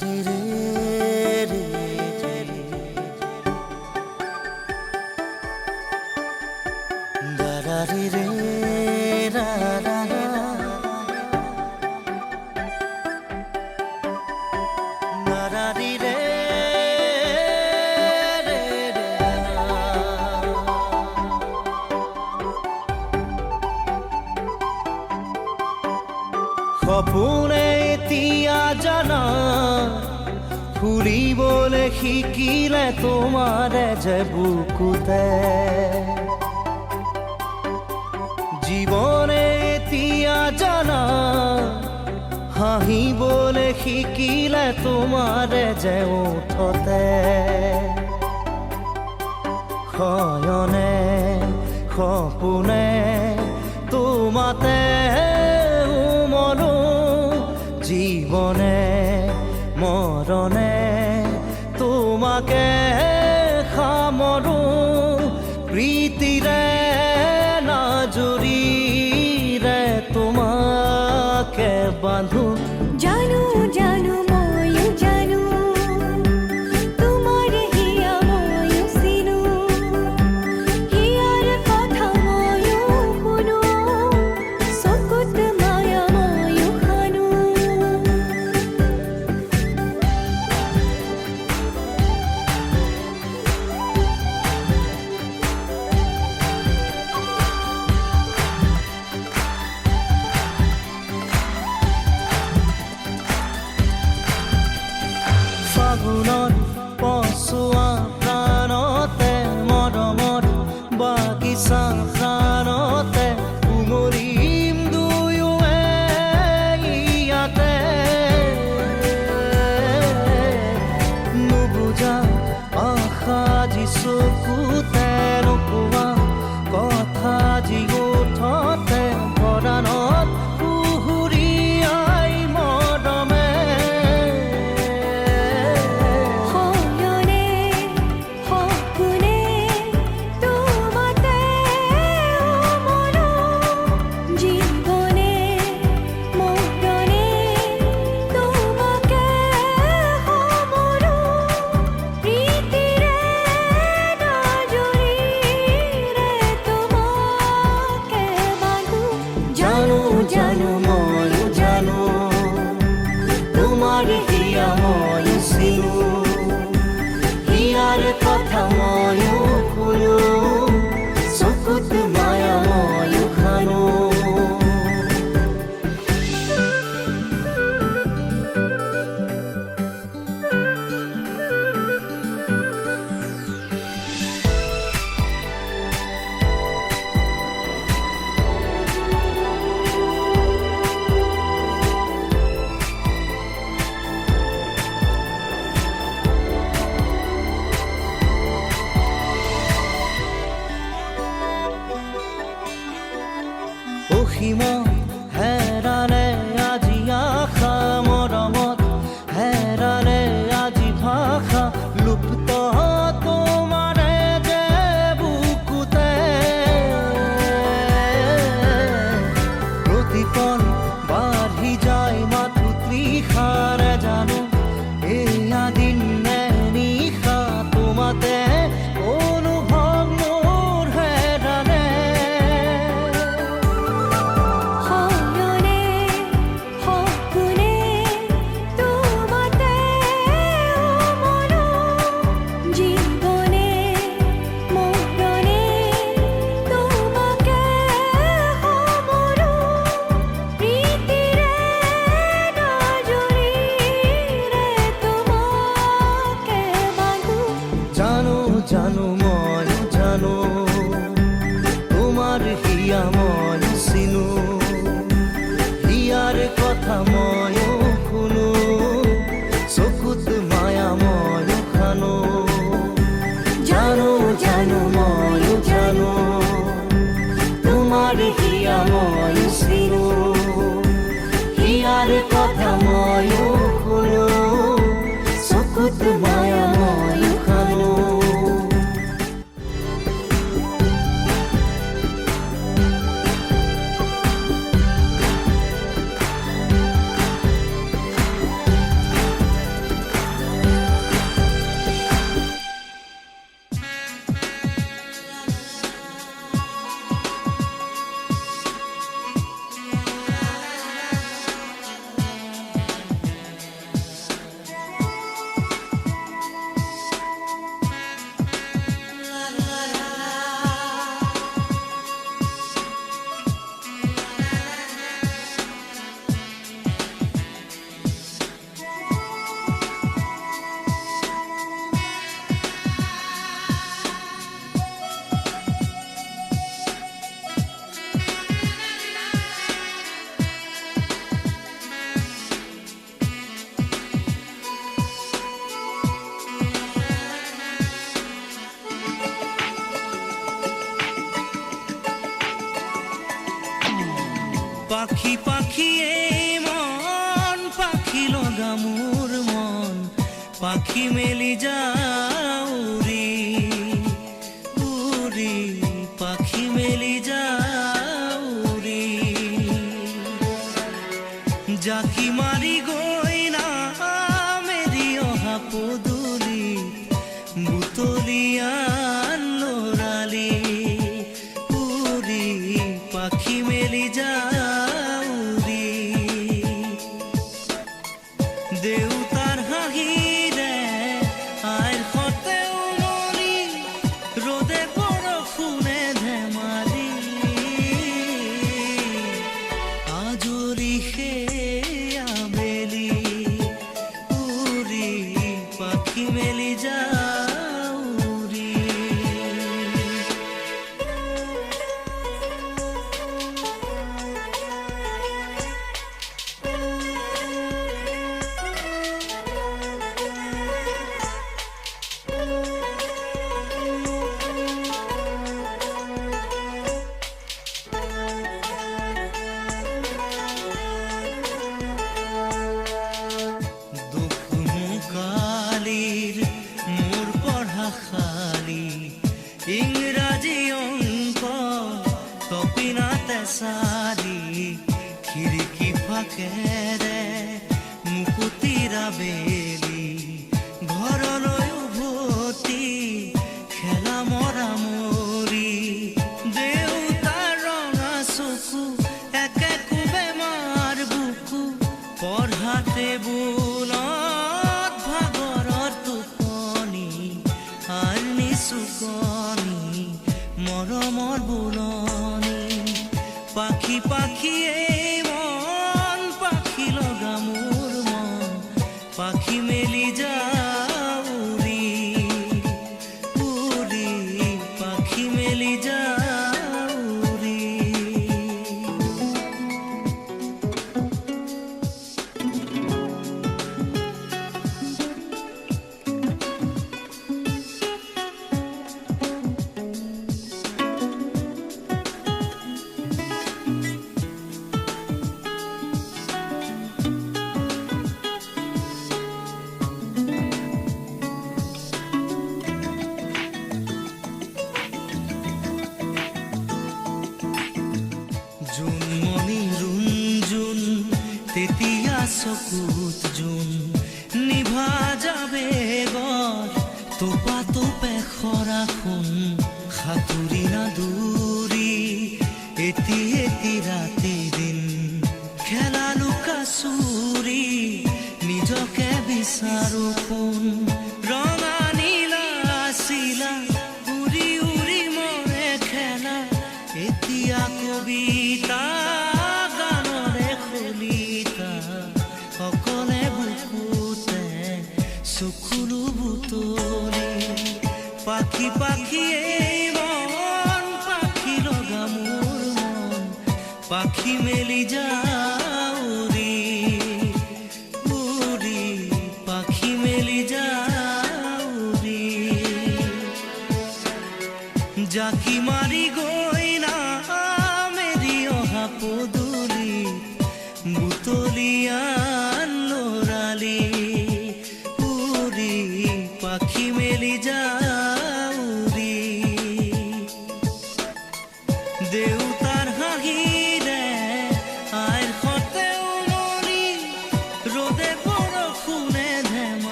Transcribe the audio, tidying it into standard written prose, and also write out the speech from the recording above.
ৰে ৰে ৰে ৰা ৰে ৰে ৰা ৰা ৰা না ৰা ৰে ৰে ৰে ৰে সপোনে এতিয়া জানা ফুৰিবলৈ শিকিলে তোমাৰে যে বুকুতে জীৱনে এতিয়া জানা হাঁহিবলৈ শিকিলে তোমাৰে যে ওঠতে শয়নে সপোনে তোমাতে মনো জীৱনে মৰণে তোমাকে সামৰো প্ৰীতিৰে নাজৰিৰে তোমাকে বান্ধো জানো জানো ময়ো জানো তোমাৰ হিয়া ময়ো চিনো হিয়াৰ কথা ময়ো শুনো চকুত মায়া ময়ো সানো ফাগুনত পচোৱা প্ৰাণতে মৰমৰ বাগিচা প্ৰাণতে উমলিম দুয়োৱে ইয়াতে নুবুজা আশা যি চকুতে নোকোৱা কথা যি ওঠতে পৰাণত শয়নে সপোনে তোমাতে মনো জীৱনে মৰণে তোমাকে সামৰো প্ৰীতিৰে নাজৰিৰে তোমাকে বান্ধো জানো জানো ময়ো জানো তোমাৰ হিয়া ময়ো চিনো হিয়াৰ কথা ময়ো শুনো চকুত মায়া ময়ো সানো পাখি পাখি এই মন পাখি লগা মোৰ মন পাখি মেলি যাওঁ উৰি উৰি পাখি মেলি যাওঁ উৰি জাকি মাৰি গৈ না মেলি অহা পদূলি বুটলিয়ান লৰালি উৰি পাখি মেলি যাওঁ উৰি দেউতাৰ হাঁহিৰে আইৰ সতে উমলি ৰ'দে বৰষুণে ধেমালি আজৰি সেই আবেলি উৰি পাখি মেলি যাওঁ উৰি কালিৰ মোৰ পঢ়া খালি ইংৰাজী অংক তপিনাতে চালি খিৰিকী ফাকেৰে মুকুতিৰা বেলি ঘৰলৈ উভতি খেলা মৰা মৰি দেউতাৰ ৰঙা চকু একে কোবে মাৰ বুকু পঢ়াতে বুলত ভাগৰৰ টোপনি আৰ নিচুকনি মৰমৰ বুলনি পাখি পাখি এই মন পাখি লগা মোৰ মন পাখি মেলি যাওঁ উৰি উৰি পাখি মেলি যাওঁ উৰি জোনমণি ৰুণজোন তেতিয়া চকুত জোন নিভা যাবে গৰ তোপা তোপে খৰা সোণ সাঁতুৰি না দূৰি এটি এটি ৰাতি দিন খেলা লুকা চুৰি নিজকে বিচাৰো কোন ৰঙা নীলা চিলা উৰি উৰি মৰে খেলা এতিয়া কবিতা গানৰে খলিতা সকলে বুকুতে চকুলো বুটলি পাখি পাখি এই মন পাখি লগা মোৰ মন পাখি মেলি যাওঁ উৰি উৰি পাখি মেলি যাওঁ উৰি জাকি মাৰি